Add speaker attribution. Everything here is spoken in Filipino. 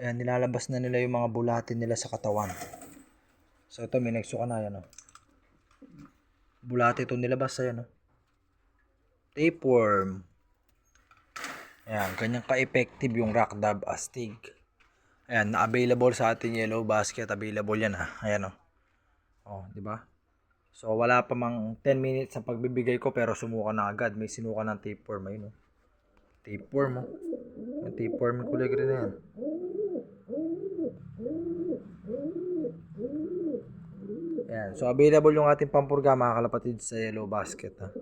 Speaker 1: Ayan, nilalabas na nila yung mga bulatin nila sa katawan. So ito, may nagsuka na yan. Bulati ito nilabas. Ayan. Tapeworm. Ayan, ganyan ka-effective yung rock dab astig. Ayan, na-available sa ating yellow basket. Available yan ha. Ayan o. Oh, di ba? So wala pa mang 10 minutes sa pagbibigay ko pero sumuka na agad. May sinuka ng tapeworm. Ayun o. Tapeworm o. Yung tapeworm yung kulay green na yan. Ayan. So available yung ating pampurga mga kalapatid sa yellow basket ha.